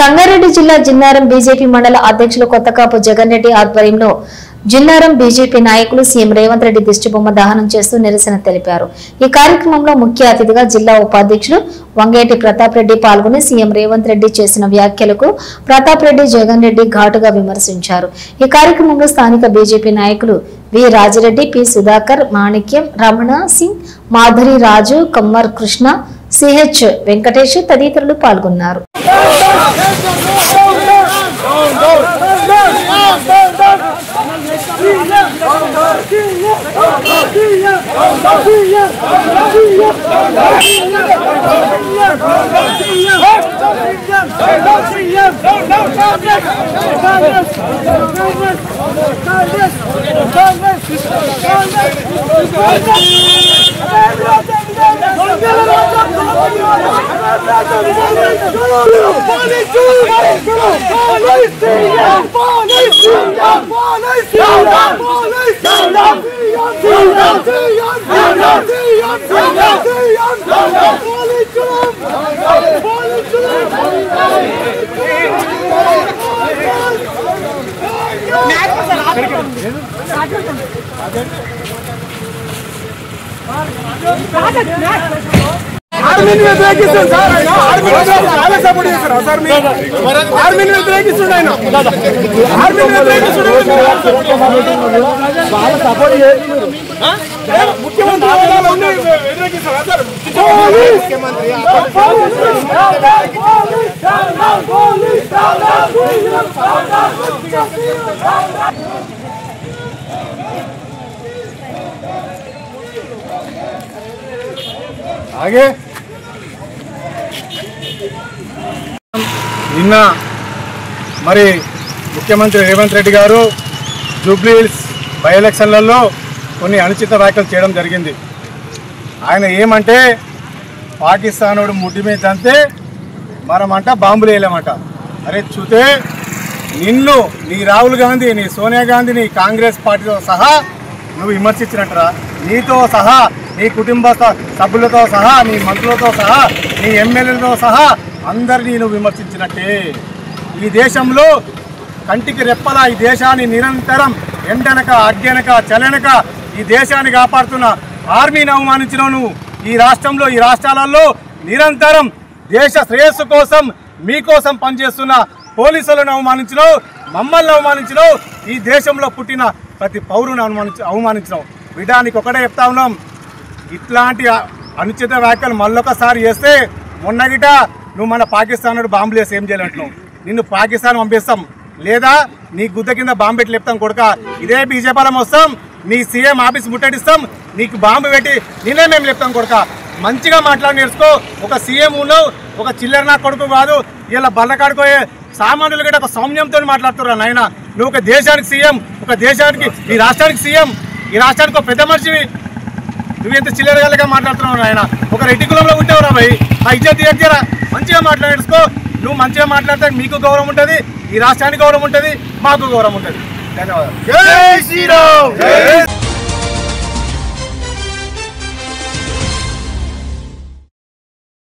సంగారెడ్డి జిల్లా జిన్నారం బీజేపీ మండల అధ్యక్షులు కొత్తకాపు జగన్ రెడ్డి ఆధ్వర్యంలో జిన్నారం బీజేపీ నాయకులు సీఎం రేవంత్ రెడ్డి దిష్టిబొమ్మ దహనం చేస్తూ నిరసన తెలిపారు. ఈ కార్యక్రమంలో ముఖ్య అతిథిగా జిల్లా ఉపాధ్యక్షులు వంగేటి ప్రతాప్ రెడ్డి పాల్గొని సీఎం రేవంత్ రెడ్డి చేసిన వ్యాఖ్యలకు ప్రతాప్ రెడ్డి జగన్ రెడ్డి ఘాటుగా విమర్శించారు. ఈ కార్యక్రమంలో స్థానిక బీజేపీ నాయకులు వి రాజిరెడ్డి, పి సుధాకర్, మాణిక్యం, రమణ సింగ్, మాధురి రాజు, కమ్మర్ కృష్ణ, సిహెచ్ వెంకటేష్ తదితరులు పాల్గొన్నారు. ఆర్మీని వ్యతిరేకిస్తుంది సార్. ఆయన ఆర్మీ సపోర్ట్ చేస్తారు సార్. మీరు ఆర్మీని వ్యతిరేకిస్తుంది. ఆయన ఆర్మీని వ్యతిరేకిస్తుంది. ముఖ్యమంత్రి వ్యతిరేకిస్తారా సార్? ఆగే నిన్న మరి ముఖ్యమంత్రి రేవంత్ రెడ్డి గారు జూబ్లీ హిల్స్ బై ఎలక్షన్లలో కొన్ని అనుచిత వ్యాఖ్యలు చేయడం జరిగింది. ఆయన ఏమంటే పాకిస్తానోడు ముట్టి మీద అంతే మనమంట బాంబులు వేయలేమంట. అరే చూతే నిన్ను నీ రాహుల్ గాంధీ, నీ సోనియా గాంధీ, నీ కాంగ్రెస్ పార్టీతో సహా నువ్వు విమర్శించినట్టురా. నీతో సహా, నీ కుటుంబ సభ్యులతో సహా, నీ మంత్రులతో సహా, నీ ఎమ్మెల్యేలతో సహా అందరినీ నువ్వు విమర్శించినట్టే. ఈ దేశంలో కంటికి రెప్పలా ఈ దేశాన్ని నిరంతరం ఎండనక అడ్డెనక చలనక ఈ దేశాన్ని కాపాడుతున్న ఆర్మీని అవమానించినావు నువ్వు. ఈ రాష్ట్రంలో, ఈ రాష్ట్రాలలో నిరంతరం దేశ శ్రేయస్సు కోసం మీకోసం పనిచేస్తున్న పోలీసులను అవమానించినావు, మమ్మల్ని అవమానించినావు, ఈ దేశంలో పుట్టిన ప్రతి పౌరుని అవమానించినావు. విధానికి ఒకటే చెప్తా ఉన్నాం, ఇట్లాంటి అనుచిత వ్యాఖ్యలు మళ్ళొకసారి చేస్తే మొన్నగిట నువ్వు మన పాకిస్తాన్ బాంబులు వేసి ఏం చేయాలంటున్నావు. నిన్ను పాకిస్తాన్ పంపిస్తాం, లేదా నీ గుద్ద కింద బాంబు పెట్టి లేపుతాం కొడుక. ఇదే బీజేపీలం వస్తాం, నీ సీఎం ఆఫీస్ ముట్టడిస్తాం, నీకు బాంబు పెట్టి నిన్నే మేము లేపుతాం కొడుక. మంచిగా మాట్లాడి నేర్చుకో. ఒక సీఎం ఉన్నావు, ఒక చిల్లర నా కొడుకు కాదు. ఇలా బల్లకాడుకోయే సామాన్యులు కూడా ఒక సౌమ్యంతో మాట్లాడుతున్నా నాయన. నువ్వు ఒక దేశానికి సీఎం, ఒక దేశానికి, ఈ రాష్ట్రానికి సీఎం, ఈ రాష్ట్రానికి ఒక పెద్ద మనిషివి. నువ్వెంత చిల్లరగాలిగా మాట్లాడుతున్నావు ఆయన. ఒక రెడ్డి కులంలో ఉంటావురా భయ్, ఆ ఇజ్జత్ తీయరా. మంచిగా మాట్లాడేసుకో. నువ్వు మంచిగా మాట్లాడితే మీకు గౌరవం ఉంటుంది, ఈ రాష్ట్రానికి గౌరవం ఉంటుంది, మాకు గౌరవం ఉంటుంది. ధన్యవాదాలు. జై శ్రీరామ్.